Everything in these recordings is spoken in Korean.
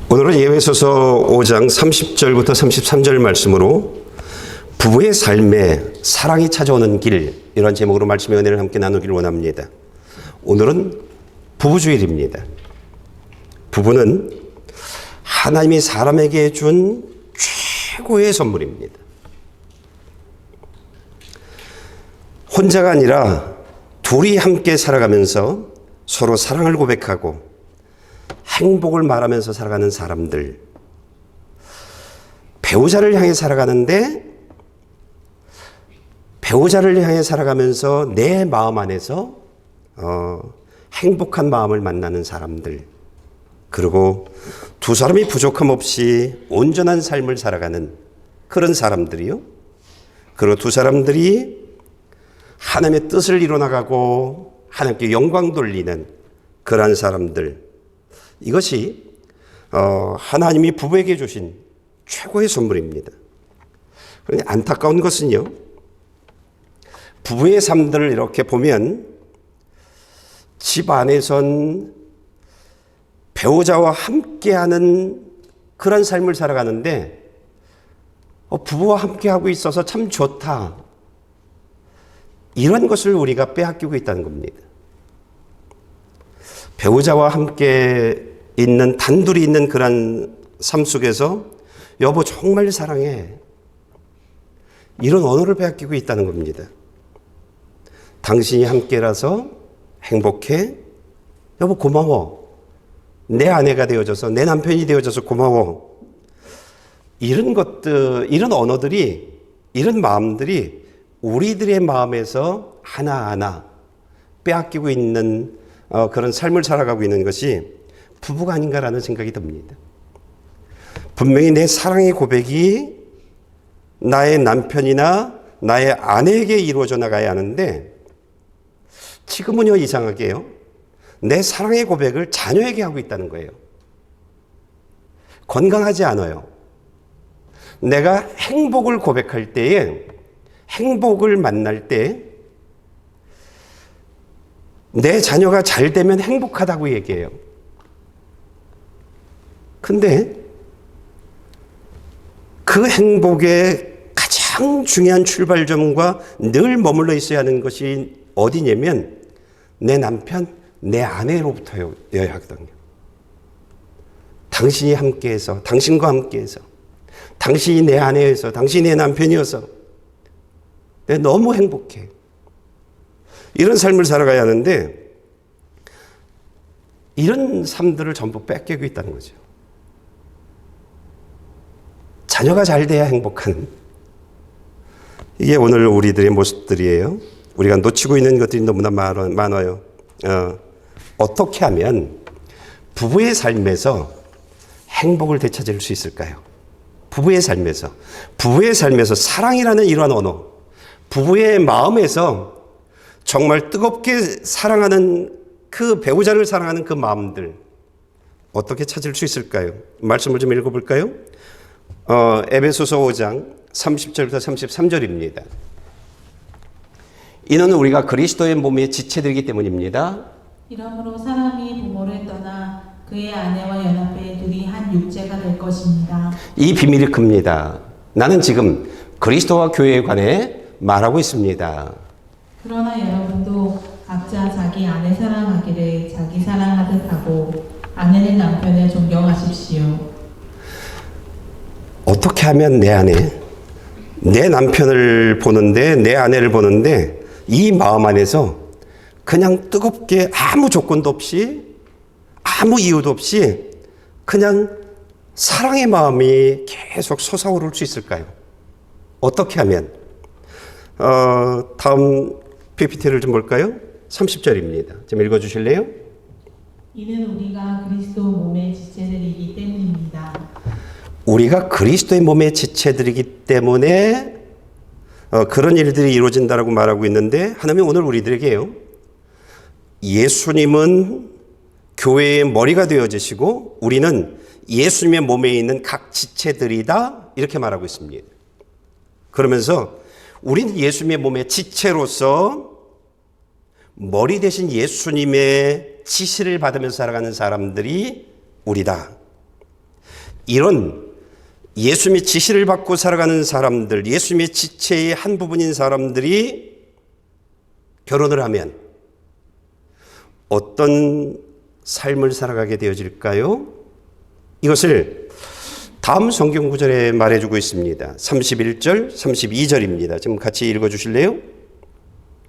오늘은 에베소서 5장 30절부터 33절 말씀으로 부부의 삶에 사랑이 찾아오는 길, 이런 제목으로 말씀의 은혜를 함께 나누기를 원합니다. 오늘은 부부주일입니다. 부부는 하나님이 사람에게 준 최고의 선물입니다. 혼자가 아니라 둘이 함께 살아가면서 서로 사랑을 고백하고 행복을 말하면서 살아가는 사람들, 배우자를 향해 살아가는데 배우자를 향해 살아가면서 내 마음 안에서 행복한 마음을 만나는 사람들, 그리고 두 사람이 부족함 없이 온전한 삶을 살아가는 그런 사람들이요. 그리고 두 사람들이 하나님의 뜻을 이뤄나가고 하나님께 영광 돌리는 그러한 사람들, 이것이 하나님이 부부에게 주신 최고의 선물입니다. 그런데 안타까운 것은요, 부부의 삶들을 이렇게 보면 집 안에선 배우자와 함께하는 그런 삶을 살아가는데 부부와 함께하고 있어서 참 좋다, 이런 것을 우리가 빼앗기고 있다는 겁니다. 배우자와 함께 있는, 단둘이 있는 그런 삶 속에서 여보 정말 사랑해, 이런 언어를 빼앗기고 있다는 겁니다. 당신이 함께라서 행복해, 여보 고마워, 내 아내가 되어줘서, 내 남편이 되어줘서 고마워, 이런 것들, 이런 언어들이, 이런 마음들이 우리들의 마음에서 하나하나 빼앗기고 있는 그런 삶을 살아가고 있는 것이 부부가 아닌가라는 생각이 듭니다. 분명히 내 사랑의 고백이 나의 남편이나 나의 아내에게 이루어져 나가야 하는데, 지금은요, 이상하게요, 내 사랑의 고백을 자녀에게 하고 있다는 거예요. 건강하지 않아요. 내가 행복을 고백할 때에, 행복을 만날 때 내 자녀가 잘 되면 행복하다고 얘기해요. 근데 그 행복의 가장 중요한 출발점과 늘 머물러 있어야 하는 것이 어디냐면 내 남편, 내 아내로부터여야 하거든요. 당신이 함께해서, 당신과 함께해서, 당신이 내 아내여서, 당신이 내 남편이어서 내가 너무 행복해, 이런 삶을 살아가야 하는데 이런 삶들을 전부 뺏기고 있다는 거죠. 자녀가 잘 돼야 행복한, 이게 오늘 우리들의 모습들이에요. 우리가 놓치고 있는 것들이 너무나 많아요. 어떻게 하면 부부의 삶에서 행복을 되찾을 수 있을까요? 부부의 삶에서 사랑이라는 이러한 언어, 부부의 마음에서 정말 뜨겁게 사랑하는 그 배우자를 사랑하는 그 마음들, 어떻게 찾을 수 있을까요? 말씀을 좀 읽어볼까요? 에베소서 5장 30절부터 33절입니다. 이는 우리가 그리스도의 몸의 지체들이기 때문입니다. 이러므로 사람이 부모를 떠나 그의 아내와 연합해 둘이 한 육체가 될 것입니다. 이 비밀이 큽니다. 나는 지금 그리스도와 교회에 관해 말하고 있습니다. 그러나 여러분도 각자 자기 아내 사랑하기를 자기 사랑하듯 하고 아내는 남편을 존경하십시오. 어떻게 하면 내 아내, 내 남편을 보는데, 내 아내를 보는데 이 마음 안에서 그냥 뜨겁게 아무 조건도 없이, 아무 이유도 없이 그냥 사랑의 마음이 계속 솟아오를 수 있을까요? 어떻게 하면? 다음 PPT를 좀 볼까요? 30절입니다. 좀 읽어주실래요? 이는 우리가 그리스도 몸의 지체들이기 때문입니다. 우리가 그리스도의 몸의 지체들이기 때문에 그런 일들이 이루어진다라고 말하고 있는데, 하나님이 오늘 우리들에게요, 예수님은 교회의 머리가 되어지시고 우리는 예수님의 몸에 있는 각 지체들이다, 이렇게 말하고 있습니다. 그러면서 우리는 예수님의 몸의 지체로서 머리 대신 예수님의 지시를 받으면서 살아가는 사람들이 우리다. 이런 예수님의 지시를 받고 살아가는 사람들, 예수님의 지체의 한 부분인 사람들이 결혼을 하면 어떤 삶을 살아가게 되어질까요? 이것을 다음 성경 구절에 말해주고 있습니다. 31절, 32절입니다. 지금 같이 읽어주실래요?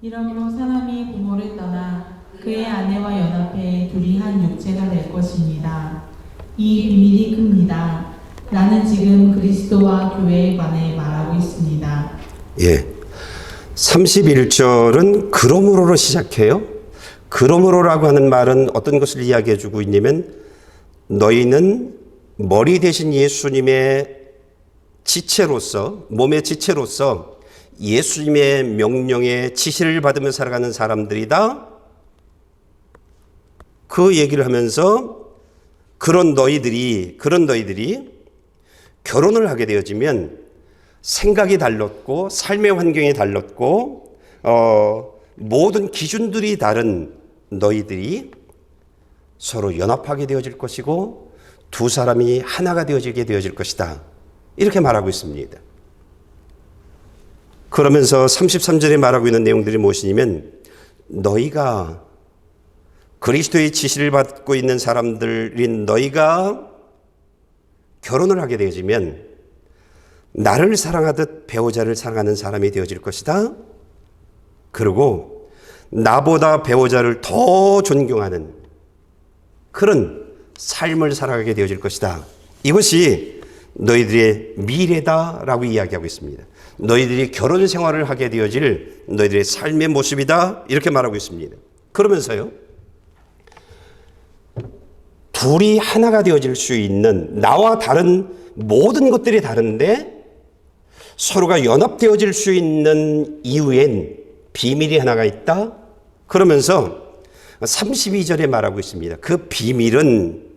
이러므로 사람이 부모를 떠나 그의 아내와 연합해 둘이 한 육체가 될 것입니다. 이 비밀이 큽니다. 나는 지금 그리스도와 교회에 관해 말하고 있습니다. 예. 31절은 그러므로로 시작해요. 그러므로라고 하는 말은 어떤 것을 이야기해 주고 있냐면 너희는 머리 대신 예수님의 지체로서, 몸의 지체로서 예수님의 명령에 지시를 받으며 살아가는 사람들이다. 그 얘기를 하면서 그런 너희들이 결혼을 하게 되어지면 생각이 달랐고 삶의 환경이 달랐고 모든 기준들이 다른 너희들이 서로 연합하게 되어질 것이고 두 사람이 하나가 되어지게 되어질 것이다. 이렇게 말하고 있습니다. 그러면서 33절에 말하고 있는 내용들이 무엇이냐면 너희가 그리스도의 지시를 받고 있는 사람들인 너희가 결혼을 하게 되어지면 나를 사랑하듯 배우자를 사랑하는 사람이 되어질 것이다. 그리고 나보다 배우자를 더 존경하는 그런 삶을 살아가게 되어질 것이다. 이것이 너희들의 미래다라고 이야기하고 있습니다. 너희들이 결혼 생활을 하게 되어질 너희들의 삶의 모습이다. 이렇게 말하고 있습니다. 그러면서요. 둘이 하나가 되어질 수 있는 나와 다른 모든 것들이 다른데 서로가 연합되어질 수 있는 이유엔 비밀이 하나가 있다. 그러면서 32절에 말하고 있습니다. 그 비밀은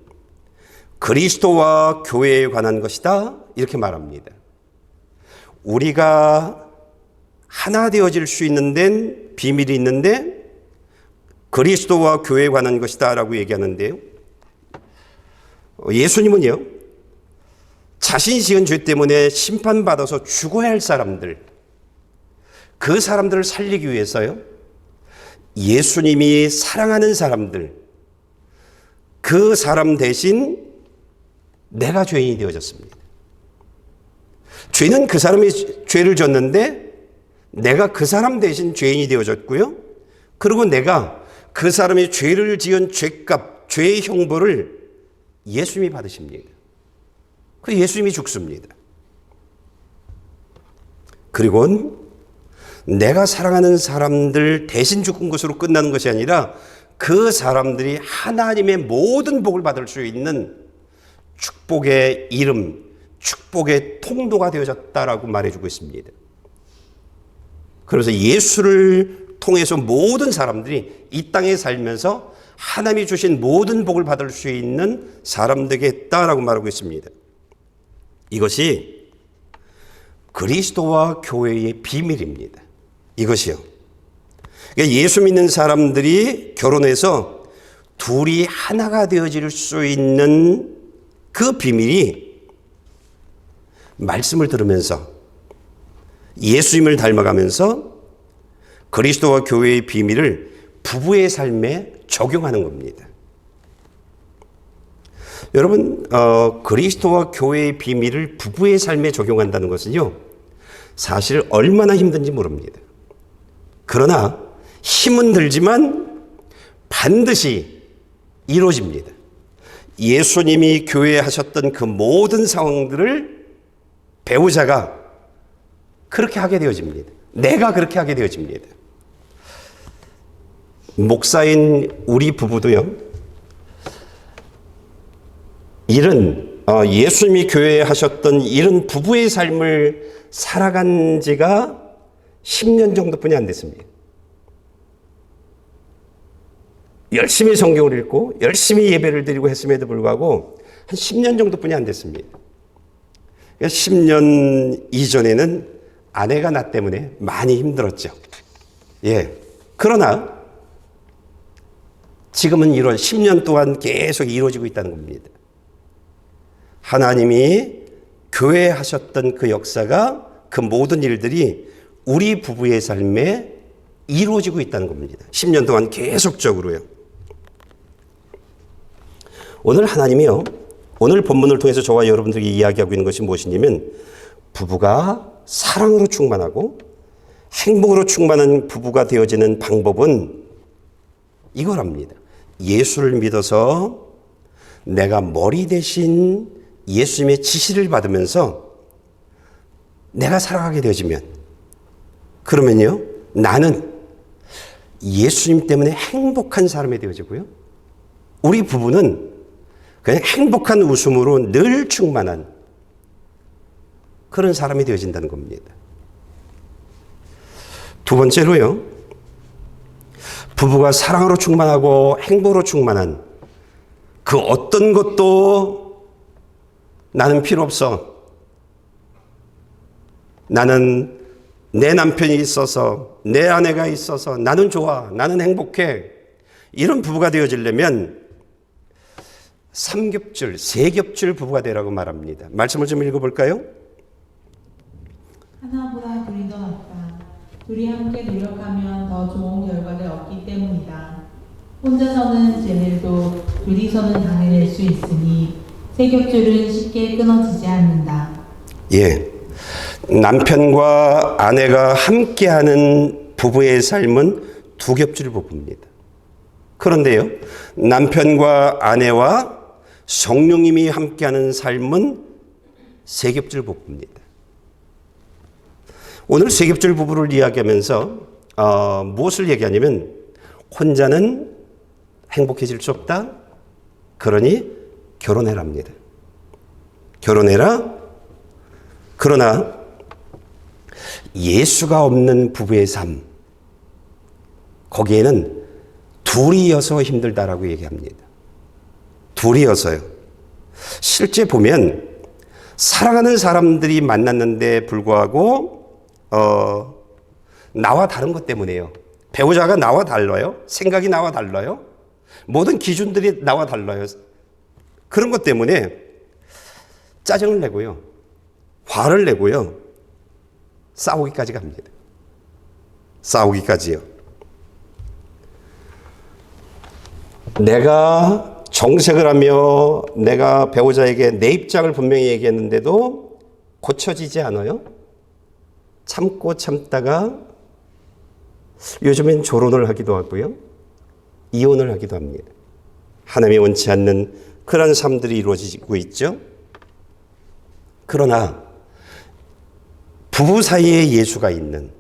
그리스도와 교회에 관한 것이다. 이렇게 말합니다. 우리가 하나 되어질 수 있는 데는 비밀이 있는데 그리스도와 교회에 관한 것이다 라고 얘기하는데요. 예수님은요, 자신이 지은 죄 때문에 심판받아서 죽어야 할 사람들, 그 사람들을 살리기 위해서요, 예수님이 사랑하는 사람들, 그 사람 대신 내가 죄인이 되어졌습니다. 죄는 그 사람이 죄를 졌는데 내가 그 사람 대신 죄인이 되어졌고요. 그리고 내가 그 사람이 죄를 지은 죄값, 죄의 형벌을 예수님이 받으십니다. 그 예수님이 죽습니다. 그리고 내가 사랑하는 사람들 대신 죽은 것으로 끝나는 것이 아니라 그 사람들이 하나님의 모든 복을 받을 수 있는 축복의 이름, 축복의 통로가 되어졌다라고 말해주고 있습니다. 그래서 예수를 통해서 모든 사람들이 이 땅에 살면서 하나님이 주신 모든 복을 받을 수 있는 사람들에게 했다라고 말하고 있습니다. 이것이 그리스도와 교회의 비밀입니다. 이것이요. 그러니까 예수 믿는 사람들이 결혼해서 둘이 하나가 되어질 수 있는 그 비밀이 말씀을 들으면서 예수님을 닮아가면서 그리스도와 교회의 비밀을 부부의 삶에 적용하는 겁니다. 여러분, 그리스도와 교회의 비밀을 부부의 삶에 적용한다는 것은요, 사실 얼마나 힘든지 모릅니다. 그러나 힘은 들지만 반드시 이루어집니다. 예수님이 교회에 하셨던 그 모든 상황들을 배우자가 그렇게 하게 되어집니다. 내가 그렇게 하게 되어집니다. 목사인 우리 부부도요, 이런 예수님이 교회에 하셨던 이런 부부의 삶을 살아간 지가 10년 정도뿐이 안 됐습니다. 열심히 성경을 읽고 열심히 예배를 드리고 했음에도 불구하고 한 10년 정도뿐이 안 됐습니다. 10년 이전에는 아내가 나 때문에 많이 힘들었죠. 예. 그러나 지금은 이런 10년 동안 계속 이루어지고 있다는 겁니다. 하나님이 교회에 하셨던 그 역사가 그 모든 일들이 우리 부부의 삶에 이루어지고 있다는 겁니다. 10년 동안 계속적으로요. 오늘 하나님이요, 오늘 본문을 통해서 저와 여러분들에게 이야기하고 있는 것이 무엇이냐면 부부가 사랑으로 충만하고 행복으로 충만한 부부가 되어지는 방법은 이거랍니다. 예수를 믿어서 내가 머리 대신 예수님의 지시를 받으면서 내가 살아가게 되어지면, 그러면요, 나는 예수님 때문에 행복한 사람이 되어지고요, 우리 부부는 그냥 행복한 웃음으로 늘 충만한 그런 사람이 되어진다는 겁니다. 두 번째로요, 부부가 사랑으로 충만하고 행복으로 충만한 그 어떤 것도 나는 필요 없어. 나는 내 남편이 있어서, 내 아내가 있어서 나는 좋아, 나는 행복해. 이런 부부가 되어지려면 3겹줄, 3겹줄 부부가 되라고 말합니다. 말씀을 좀 읽어볼까요? 하나보다 둘이 더 낫다. 둘이 함께 노력하면 더 좋은 결과를 얻기 때문이다. 혼자서는 재능도 둘이서는 당해낼 수 있으니 세 겹줄은 쉽게 끊어지지 않는다. 예, 남편과 아내가 함께하는 부부의 삶은 2겹줄 부부입니다. 그런데요, 남편과 아내와 성령님이 함께하는 삶은 3겹줄 부부입니다. 오늘 3겹줄 부부를 이야기하면서 무엇을 얘기하냐면, 혼자는 행복해질 수 없다. 그러니 결혼해랍니다. 결혼해라. 그러나 예수가 없는 부부의 삶, 거기에는 둘이어서 힘들다라고 얘기합니다. 둘이어서요. 실제 보면 사랑하는 사람들이 만났는데 불구하고 나와 다른 것 때문에요. 배우자가 나와 달라요. 생각이 나와 달라요. 모든 기준들이 나와 달라요. 그런 것 때문에 짜증을 내고요, 화를 내고요, 싸우기까지 갑니다. 싸우기까지요. 내가 정색을 하며 내가 배우자에게 내 입장을 분명히 얘기했는데도 고쳐지지 않아요. 참고 참다가 요즘엔 조론을 하기도 하고요, 이혼을 하기도 합니다. 하나님이 원치 않는 그런 삶들이 이루어지고 있죠. 그러나 부부 사이에 예수가 있는,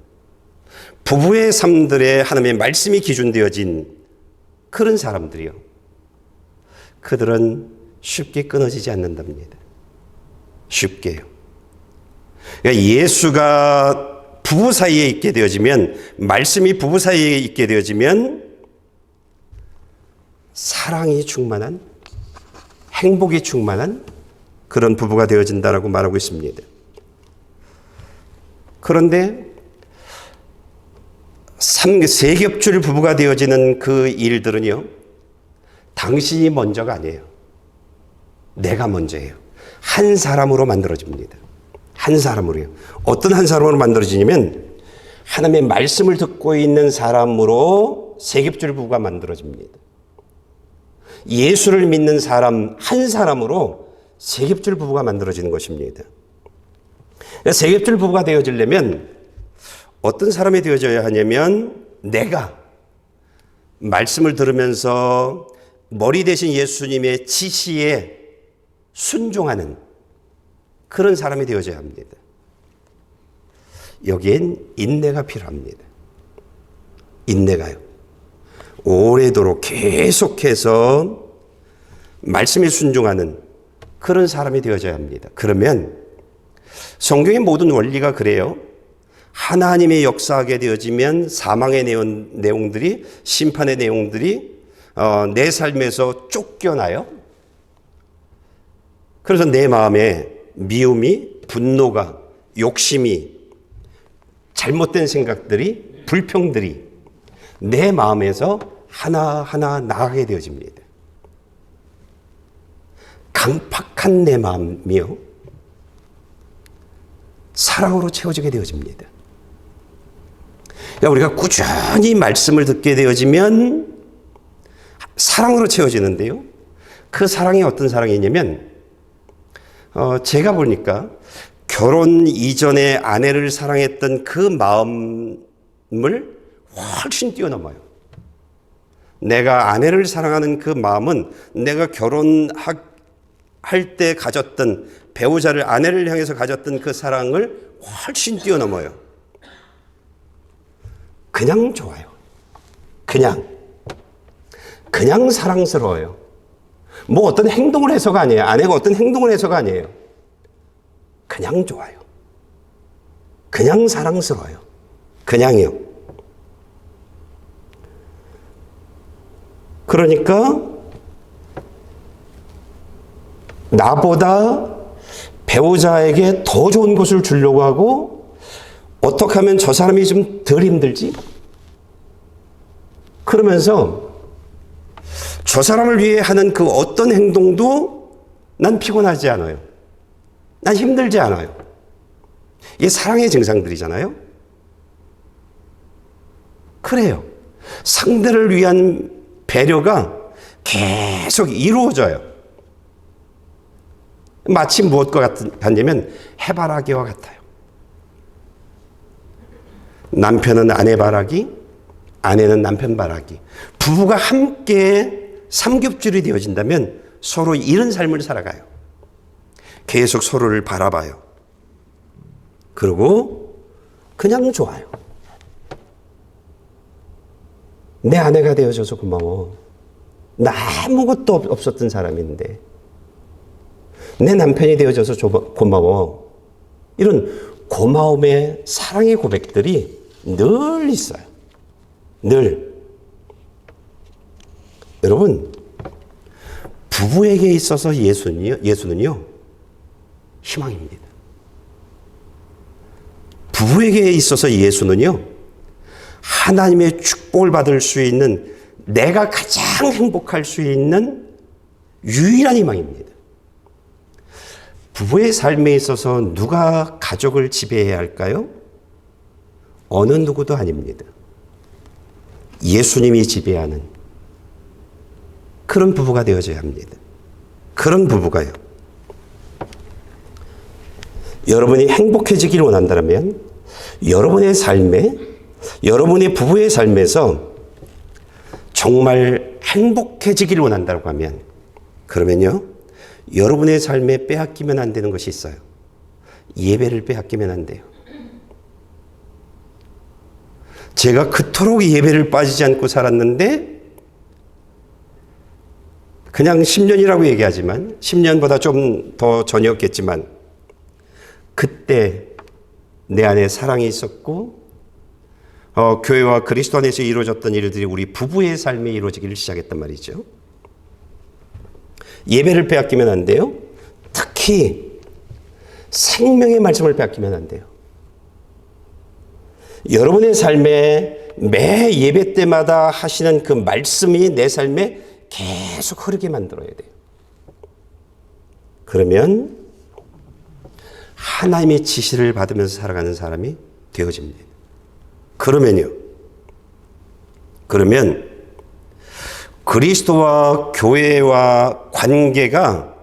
부부의 삶들에 하나님의 말씀이 기준되어진 그런 사람들이요, 그들은 쉽게 끊어지지 않는답니다. 쉽게요. 그러니까 예수가 부부 사이에 있게 되어지면, 말씀이 부부 사이에 있게 되어지면 사랑이 충만한, 행복이 충만한 그런 부부가 되어진다라고 말하고 있습니다. 그런데 3겹줄 부부가 되어지는 그 일들은요, 당신이 먼저가 아니에요. 내가 먼저예요. 한 사람으로 만들어집니다. 한 사람으로요. 어떤 한 사람으로 만들어지냐면 하나님의 말씀을 듣고 있는 사람으로 3겹줄 부부가 만들어집니다. 예수를 믿는 사람 한 사람으로 3겹줄 부부가 만들어지는 것입니다. 3겹줄 부부가 되어지려면 어떤 사람이 되어져야 하냐면, 내가 말씀을 들으면서 머리 대신 예수님의 지시에 순종하는 그런 사람이 되어져야 합니다. 여기엔 인내가 필요합니다. 인내가요. 오래도록 계속해서 말씀에 순종하는 그런 사람이 되어져야 합니다. 그러면 성경의 모든 원리가 그래요. 하나님의 역사하게 되어지면 사망의 내용들이, 심판의 내용들이 내 삶에서 쫓겨나요. 그래서 내 마음에 미움이, 분노가, 욕심이, 잘못된 생각들이, 불평들이 내 마음에서 하나하나 나가게 되어집니다. 강팍한 내 마음이요 사랑으로 채워지게 되어집니다. 우리가 꾸준히 말씀을 듣게 되어지면 사랑으로 채워지는데요. 그 사랑이 어떤 사랑이냐면 제가 보니까 결혼 이전에 아내를 사랑했던 그 마음을 훨씬 뛰어넘어요. 내가 아내를 사랑하는 그 마음은 내가 결혼할 때 가졌던 배우자를 아내를 향해서 가졌던 그 사랑을 훨씬 뛰어넘어요. 그냥 좋아요. 그냥 사랑스러워요. 뭐 어떤 행동을 해서가 아니에요. 아내가 어떤 행동을 해서가 아니에요. 그냥 좋아요. 그냥 사랑스러워요. 그냥이요. 그러니까 나보다 배우자에게 더 좋은 것을 주려고 하고 어떻게 하면 저 사람이 좀 덜 힘들지? 그러면서 저 사람을 위해 하는 그 어떤 행동도 난 피곤하지 않아요. 난 힘들지 않아요. 이게 사랑의 증상들이잖아요. 그래요. 상대를 위한 배려가 계속 이루어져요. 마치 무엇과 같냐면 해바라기와 같아요. 남편은 아내 바라기, 아내는 남편 바라기. 부부가 함께 삼겹줄이 되어진다면 서로 이런 삶을 살아가요. 계속 서로를 바라봐요. 그리고 그냥 좋아요. 내 아내가 되어줘서 고마워. 나 아무것도 없었던 사람인데 내 남편이 되어줘서 고마워. 이런 고마움의 사랑의 고백들이 늘 있어요. 늘. 여러분, 부부에게 있어서 예수는요, 희망입니다. 부부에게 있어서 예수는요, 하나님의 축복을 받을 수 있는, 내가 가장 행복할 수 있는 유일한 희망입니다. 부부의 삶에 있어서 누가 가족을 지배해야 할까요? 어느 누구도 아닙니다. 예수님이 지배하는 그런 부부가 되어져야 합니다. 그런 부부가요. 여러분이 행복해지기를 원한다면 여러분의 삶에, 여러분의 부부의 삶에서 정말 행복해지기를 원한다고 하면, 그러면요, 여러분의 삶에 빼앗기면 안 되는 것이 있어요. 예배를 빼앗기면 안 돼요. 제가 그토록 예배를 빠지지 않고 살았는데, 그냥 10년이라고 얘기하지만 10년보다 좀 더 전이었겠지만 그때 내 안에 사랑이 있었고 교회와 그리스도 안에서 이루어졌던 일들이 우리 부부의 삶에 이루어지기를 시작했단 말이죠. 예배를 빼앗기면 안 돼요. 특히 생명의 말씀을 빼앗기면 안 돼요. 여러분의 삶에 매 예배 때마다 하시는 그 말씀이 내 삶에 계속 흐르게 만들어야 돼요. 그러면 하나님의 지시를 받으면서 살아가는 사람이 되어집니다. 그러면 그리스도와 교회와 관계가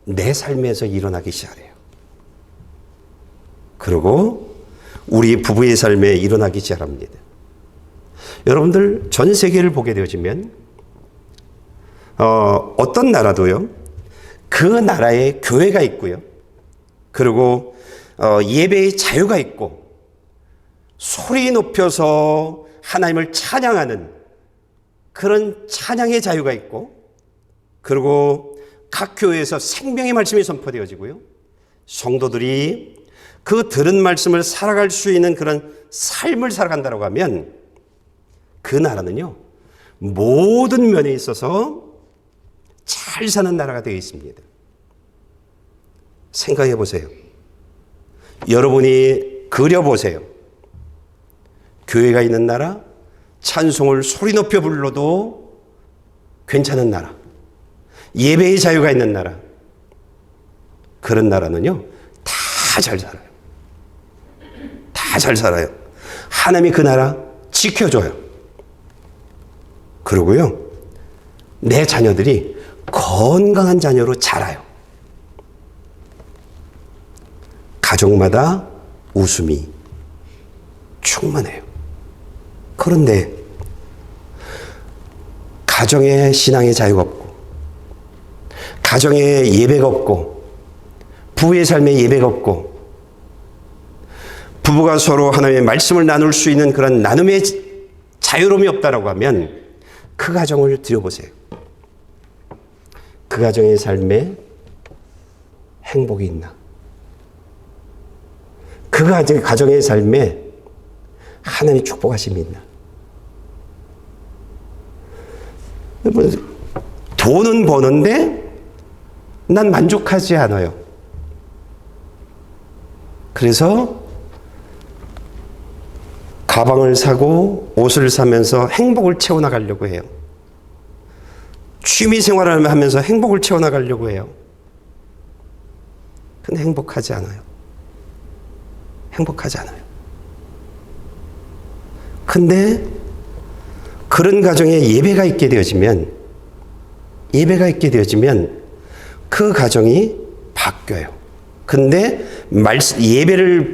내 삶에서 일어나기 시작해요. 그리고 우리 부부의 삶에 일어나기 시작합니다. 여러분들 전 세계를 보게 되어지면 어떤 나라도요, 그 나라에 교회가 있고요, 그리고 예배의 자유가 있고 소리 높여서 하나님을 찬양하는 그런 찬양의 자유가 있고, 그리고 각 교회에서 생명의 말씀이 선포되어지고요, 성도들이 그 들은 말씀을 살아갈 수 있는 그런 삶을 살아간다고 하면 그 나라는요, 모든 면에 있어서 잘 사는 나라가 되어 있습니다. 생각해 보세요. 여러분이 그려보세요. 교회가 있는 나라, 찬송을 소리 높여 불러도 괜찮은 나라. 예배의 자유가 있는 나라, 그런 나라는요, 다 잘 살아요. 다 잘 살아요. 하나님이 그 나라 지켜줘요. 그러고요, 내 자녀들이 건강한 자녀로 자라요. 가족마다 웃음이 충만해요. 그런데 가정에 신앙의 자유가 없고, 가정에 예배가 없고, 부부의 삶에 예배가 없고, 부부가 서로 하나님의 말씀을 나눌 수 있는 그런 나눔의 자유로움이 없다라고 하면 그 가정을 들여보세요. 그 가정의 삶에 행복이 있나? 그 가정의 삶에 하나님의 축복하심이 있나? 돈은 버는데 난 만족하지 않아요. 그래서 가방을 사고 옷을 사면서 행복을 채워나가려고 해요. 취미 생활을 하면서 행복을 채워나가려고 해요. 근데 행복하지 않아요. 행복하지 않아요. 근데 그런 가정에 예배가 있게 되어지면 그 가정이 바뀌어요. 근데 예배를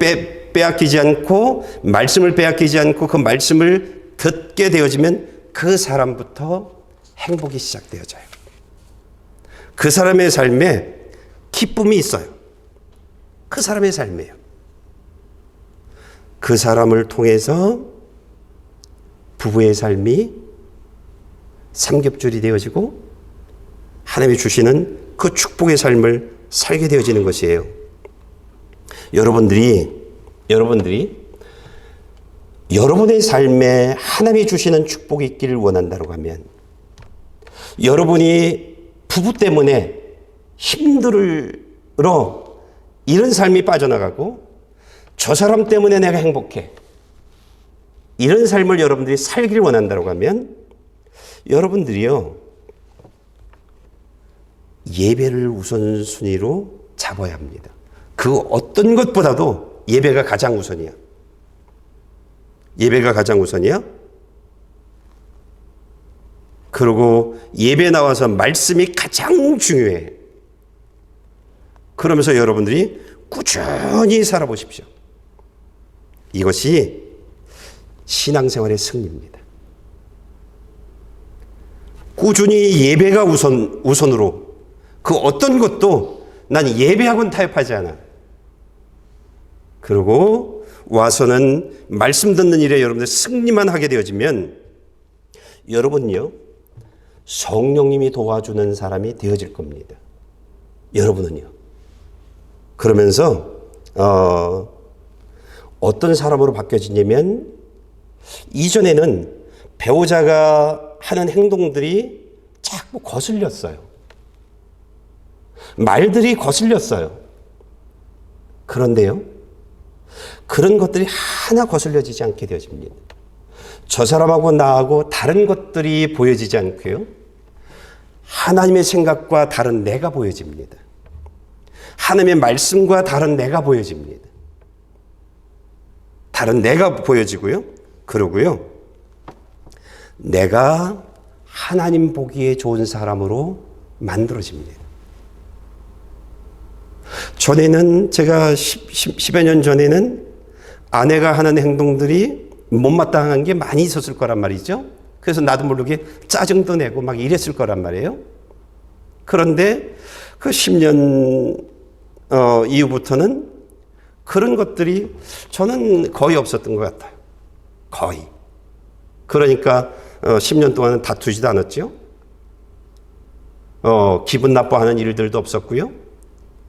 빼앗기지 않고, 말씀을 빼앗기지 않고 그 말씀을 듣게 되어지면 그 사람부터 행복이 시작되어져요. 그 사람의 삶에 기쁨이 있어요. 그 사람의 삶이에요. 그 사람을 통해서 부부의 삶이 삼겹줄이 되어지고 하나님이 주시는 그 축복의 삶을 살게 되어지는 것이에요. 여러분들이 여러분의 삶에 하나님이 주시는 축복이 있기를 원한다고 하면, 여러분이 부부 때문에 힘들어 이런 삶이 빠져나가고, 저 사람 때문에 내가 행복해, 이런 삶을 여러분들이 살기를 원한다고 하면, 여러분들이요, 예배를 우선순위로 잡아야 합니다. 그 어떤 것보다도 예배가 가장 우선이야. 예배가 가장 우선이야. 그리고 예배 나와서 말씀이 가장 중요해. 그러면서 여러분들이 꾸준히 살아보십시오. 이것이 신앙생활의 승리입니다. 꾸준히 예배가 우선으로, 그 어떤 것도 난 예배하고는 타협하지 않아. 그리고 와서는 말씀 듣는 일에 여러분들 승리만 하게 되어지면 여러분요, 성령님이 도와주는 사람이 되어질 겁니다. 여러분은요. 그러면서 어떤 사람으로 바뀌어지냐면, 이전에는 배우자가 하는 행동들이 자꾸 거슬렸어요. 말들이 거슬렸어요. 그런데요, 그런 것들이 하나 거슬려지지 않게 되어집니다. 저 사람하고 나하고 다른 것들이 보여지지 않고요, 하나님의 생각과 다른 내가 보여집니다. 하나님의 말씀과 다른 내가 보여집니다. 다른 내가 보여지고요. 그러고요, 내가 하나님 보기에 좋은 사람으로 만들어집니다. 전에는, 제가 10여 년 전에는 아내가 하는 행동들이 못마땅한 게 많이 있었을 거란 말이죠. 그래서 나도 모르게 짜증도 내고 막 이랬을 거란 말이에요. 그런데 그 10년 이후부터는 그런 것들이 저는 거의 없었던 것 같아요. 거의. 그러니까 10년 동안은 다투지도 않았죠. 기분 나빠하는 일들도 없었고요.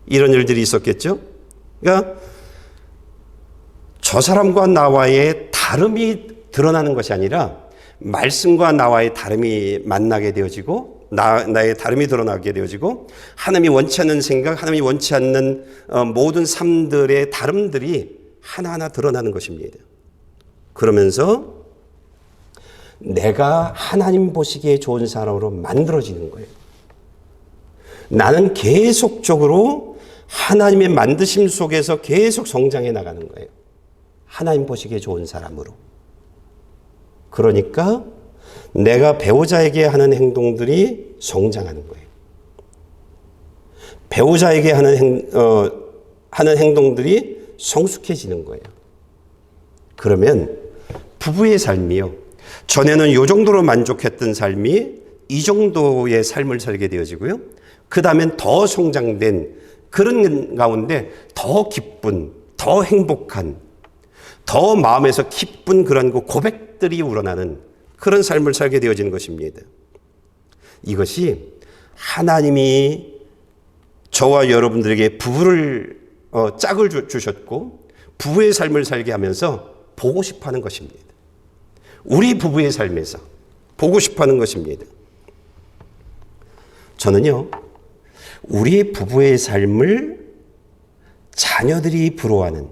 이런 일들이 있었겠죠. 그러니까 저 사람과 나와의 다름이 드러나는 것이 아니라 말씀과 나와의 다름이 만나게 되어지고, 나의 다름이 드러나게 되어지고, 하나님이 원치 않는 생각, 하나님이 원치 않는 모든 삶들의 다름들이 하나하나 드러나는 것입니다. 그러면서 내가 하나님 보시기에 좋은 사람으로 만들어지는 거예요. 나는 계속적으로 하나님의 만드심 속에서 계속 성장해 나가는 거예요. 하나님 보시기에 좋은 사람으로. 그러니까 내가 배우자에게 하는 행동들이 성장하는 거예요. 배우자에게 하는 행동들이 성숙해지는 거예요. 그러면 부부의 삶이요. 전에는 이 정도로 만족했던 삶이 이 정도의 삶을 살게 되어지고요. 그 다음엔 더 성장된 그런 가운데 더 기쁜, 더 행복한, 더 마음에서 기쁜 그런 그 고백들이 우러나는 그런 삶을 살게 되어지는 것입니다. 이것이 하나님이 저와 여러분들에게 부부를 짝을 주셨고 부부의 삶을 살게 하면서 보고 싶어하는 것입니다. 우리 부부의 삶에서 보고 싶어하는 것입니다. 저는요, 우리 부부의 삶을 자녀들이 부러워하는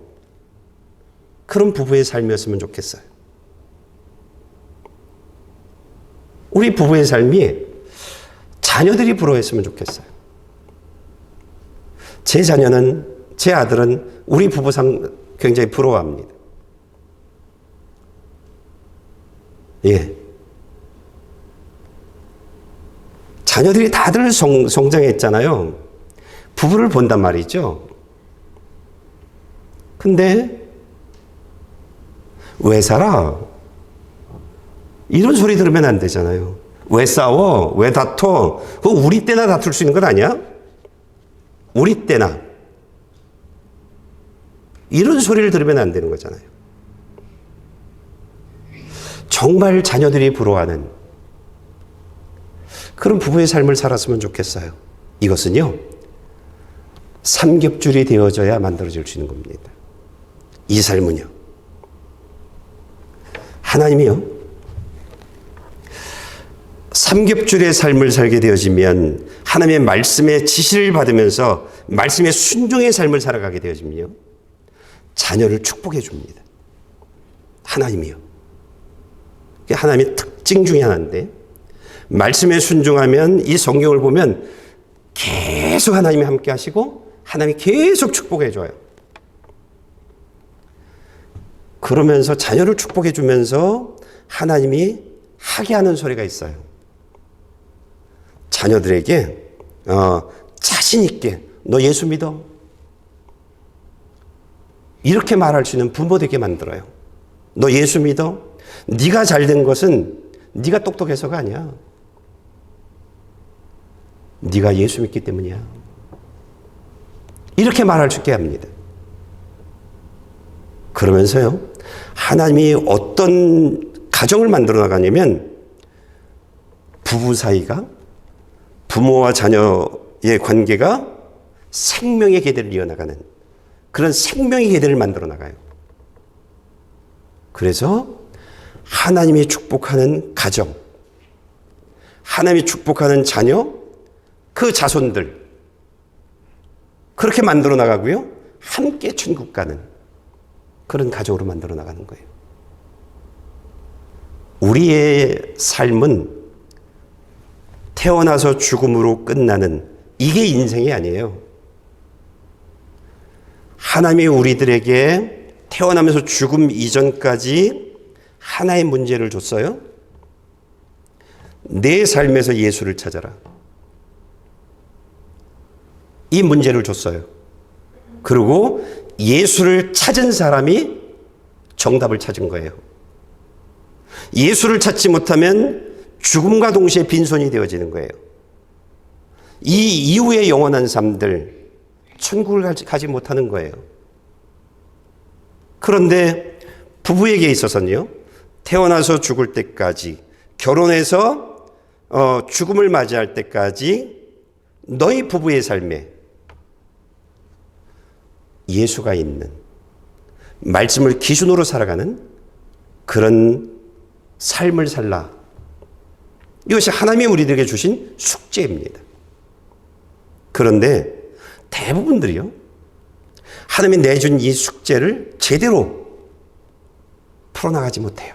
그런 부부의 삶이었으면 좋겠어요. 우리 부부의 삶이 자녀들이 부러워했으면 좋겠어요. 제 자녀는, 제 아들은 우리 부부 삶 굉장히 부러워합니다. 예. 자녀들이 다들 성장했잖아요. 부부를 본단 말이죠. 근데 왜 살아? 이런 소리 들으면 안 되잖아요. 왜 싸워? 왜 다퉈? 그거 우리 때나 다툴 수 있는 것 아니야? 우리 때나. 이런 소리를 들으면 안 되는 거잖아요. 정말 자녀들이 부러워하는 그런 부부의 삶을 살았으면 좋겠어요. 이것은요, 삼겹줄이 되어져야 만들어질 수 있는 겁니다. 이 삶은요. 하나님이요, 삼겹줄의 삶을 살게 되어지면 하나님의 말씀의 지시를 받으면서 말씀의 순종의 삶을 살아가게 되어지면요, 자녀를 축복해 줍니다. 하나님이요. 그게 하나님의 특징 중에 하나인데, 말씀에 순종하면 이 성경을 보면 계속 하나님이 함께 하시고 하나님이 계속 축복해 줘요. 그러면서 자녀를 축복해 주면서 하나님이 하게 하는 소리가 있어요. 자녀들에게 자신 있게 너 예수 믿어? 이렇게 말할 수 있는 부모 되게 만들어요. 너 예수 믿어? 네가 잘된 것은 네가 똑똑해서가 아니야. 네가 예수 믿기 때문이야. 이렇게 말할 수 있게 합니다. 그러면서요, 하나님이 어떤 가정을 만들어 나가냐면 부부 사이가, 부모와 자녀의 관계가 생명의 계대를 이어나가는 그런 생명의 계대를 만들어 나가요. 그래서 하나님이 축복하는 가정, 하나님이 축복하는 자녀, 그 자손들, 그렇게 만들어 나가고요, 함께 천국 가는 그런 가족으로 만들어 나가는 거예요. 우리의 삶은 태어나서 죽음으로 끝나는 이게 인생이 아니에요. 하나님이 우리들에게 태어나면서 죽음 이전까지 하나의 문제를 줬어요. 내 삶에서 예수를 찾아라. 이 문제를 줬어요. 그리고 예수를 찾은 사람이 정답을 찾은 거예요. 예수를 찾지 못하면 죽음과 동시에 빈손이 되어지는 거예요. 이 이후의 영원한 삶들, 천국을 가지 못하는 거예요. 그런데 부부에게 있어서는요, 태어나서 죽을 때까지, 결혼해서 죽음을 맞이할 때까지 너희 부부의 삶에 예수가 있는, 말씀을 기준으로 살아가는 그런 삶을 살라. 이것이 하나님이 우리들에게 주신 숙제입니다. 그런데 대부분들이요, 하나님이 내준 이 숙제를 제대로 풀어나가지 못해요.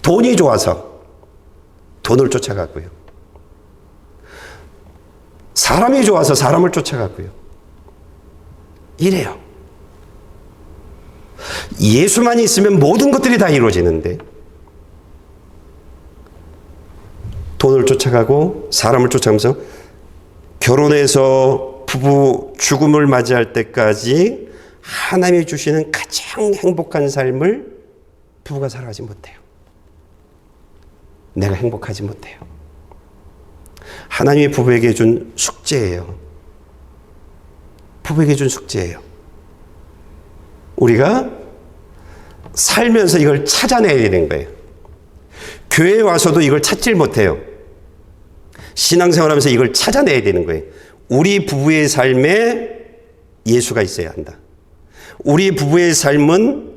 돈이 좋아서 돈을 쫓아가고요. 사람이 좋아서 사람을 쫓아가고요. 이래요. 예수만 있으면 모든 것들이 다 이루어지는데 돈을 쫓아가고 사람을 쫓아가면서 결혼해서 부부 죽음을 맞이할 때까지 하나님이 주시는 가장 행복한 삶을 부부가 살아가지 못해요. 내가 행복하지 못해요. 하나님이 부부에게 준 숙제예요. 부부에게 준 숙제예요. 우리가 살면서 이걸 찾아내야 되는 거예요. 교회에 와서도 이걸 찾질 못해요. 신앙생활하면서 이걸 찾아내야 되는 거예요. 우리 부부의 삶에 예수가 있어야 한다. 우리 부부의 삶은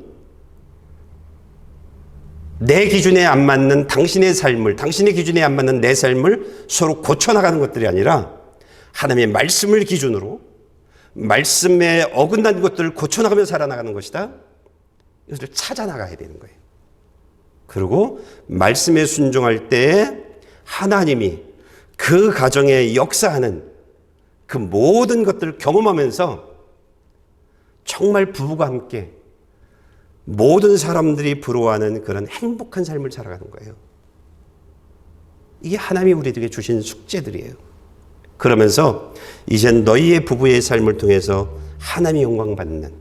내 기준에 안 맞는 당신의 삶을, 당신의 기준에 안 맞는 내 삶을 서로 고쳐나가는 것들이 아니라 하나님의 말씀을 기준으로 말씀에 어긋난 것들을 고쳐나가며 살아나가는 것이다. 이것을 찾아나가야 되는 거예요. 그리고 말씀에 순종할 때에 하나님이 그 가정에 역사하는 그 모든 것들을 경험하면서 정말 부부가 함께 모든 사람들이 부러워하는 그런 행복한 삶을 살아가는 거예요. 이게 하나님이 우리들에게 주신 숙제들이에요. 그러면서 이젠 너희의 부부의 삶을 통해서 하나님이 영광 받는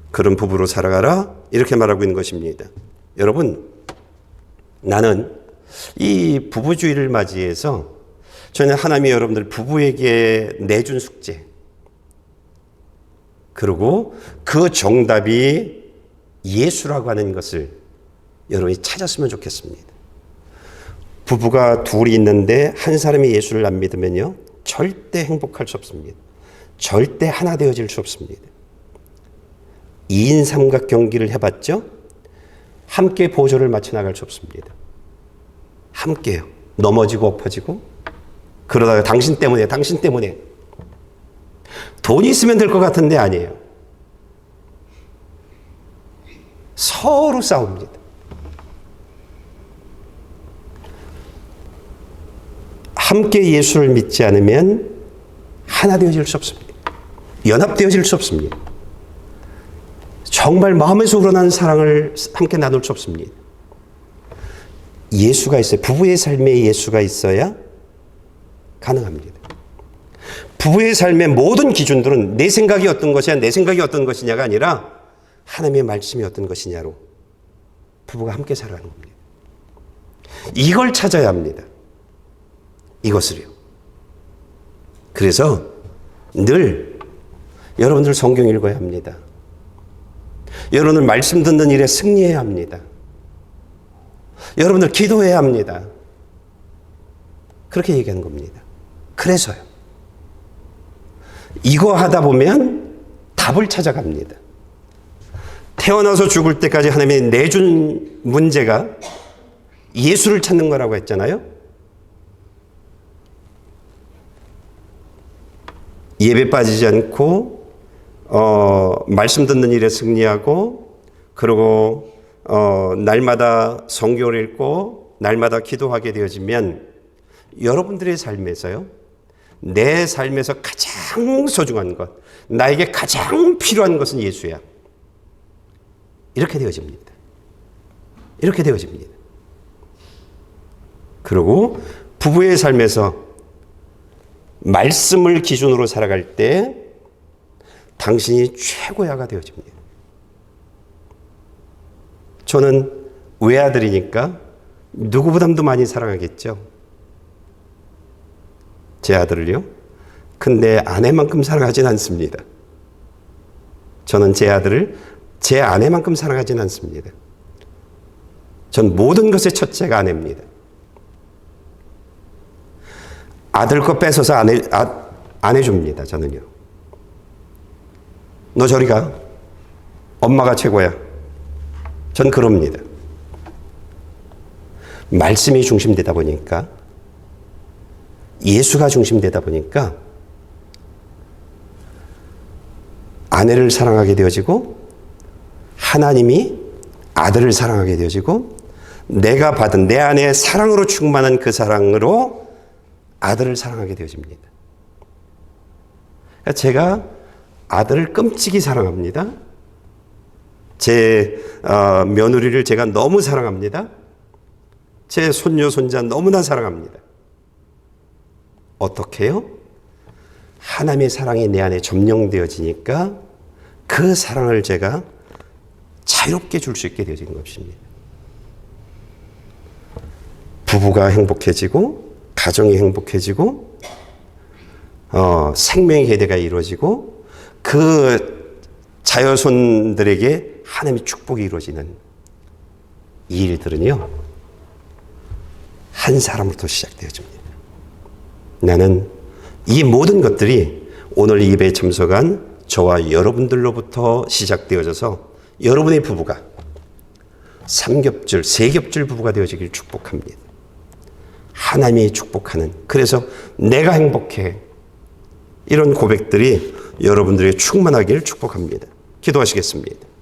그런 부부로 살아가라 이렇게 말하고 있는 것입니다. 여러분, 나는 이 부부주의를 맞이해서 저는 하나님이 여러분들 부부에게 내준 숙제 그리고 그 정답이 예수라고 하는 것을 여러분이 찾았으면 좋겠습니다. 부부가 둘이 있는데 한 사람이 예수를 안 믿으면요 절대 행복할 수 없습니다. 절대 하나 되어질 수 없습니다. 2인 삼각 경기를 해봤죠? 함께 보조를 맞춰 나갈 수 없습니다. 함께요. 넘어지고 엎어지고 그러다가 당신 때문에 돈이 있으면 될 것 같은데 아니에요. 서로 싸웁니다. 함께 예수를 믿지 않으면 하나 되어질 수 없습니다. 연합되어질 수 없습니다. 정말 마음에서 우러나는 사랑을 함께 나눌 수 없습니다. 예수가 있어요. 부부의 삶에 예수가 있어야 가능합니다. 부부의 삶의 모든 기준들은 내 생각이 어떤 것이냐, 내 생각이 어떤 것이냐가 아니라 하나님의 말씀이 어떤 것이냐로 부부가 함께 살아가는 겁니다. 이걸 찾아야 합니다. 이것을요. 그래서 늘 여러분들 성경 읽어야 합니다. 여러분들 말씀 듣는 일에 승리해야 합니다. 여러분들 기도해야 합니다. 그렇게 얘기하는 겁니다. 그래서요. 이거 하다 보면 답을 찾아갑니다. 태어나서 죽을 때까지 하나님이 내준 문제가 예수를 찾는 거라고 했잖아요. 예배 빠지지 않고 말씀 듣는 일에 승리하고 그리고 날마다 성경을 읽고 날마다 기도하게 되어지면 여러분들의 삶에서요. 내 삶에서 가장 소중한 것, 나에게 가장 필요한 것은 예수야. 이렇게 되어집니다. 이렇게 되어집니다. 그리고 부부의 삶에서 말씀을 기준으로 살아갈 때 당신이 최고야가 되어집니다. 저는 외아들이니까 누구보다도 많이 사랑하겠죠. 제 아들을요. 근데 아내만큼 사랑하진 않습니다. 저는 제 아들을 제 아내만큼 사랑하진 않습니다. 전 모든 것의 첫째가 아내입니다. 아들 거 뺏어서 안 해줍니다. 저는요. 너 저리 가. 엄마가 최고야. 전 그럽니다. 말씀이 중심되다 보니까 예수가 중심되다 보니까 아내를 사랑하게 되어지고 하나님이 아들을 사랑하게 되어지고 내가 받은 내 안에 사랑으로 충만한 그 사랑으로 아들을 사랑하게 되어집니다. 제가 아들을 끔찍이 사랑합니다. 제 며느리를 제가 너무 사랑합니다. 제 손녀, 손자 너무나 사랑합니다. 어떻게 해요? 하나님의 사랑이 내 안에 점령되어지니까 그 사랑을 제가 자유롭게 줄 수 있게 되어지는 것입니다. 부부가 행복해지고 가정이 행복해지고 생명의 계대가 이루어지고 그 자녀손들에게 하나님의 축복이 이루어지는 이 일들은요, 한 사람으로부터 시작되어집니다. 나는 이 모든 것들이 오늘 이 예배에 참석한 저와 여러분들로부터 시작되어져서 여러분의 부부가 3겹줄, 3겹줄 부부가 되어지길 축복합니다. 하나님이 축복하는, 그래서 내가 행복해, 이런 고백들이 여러분들에게 충만하기를 축복합니다. 기도하시겠습니다.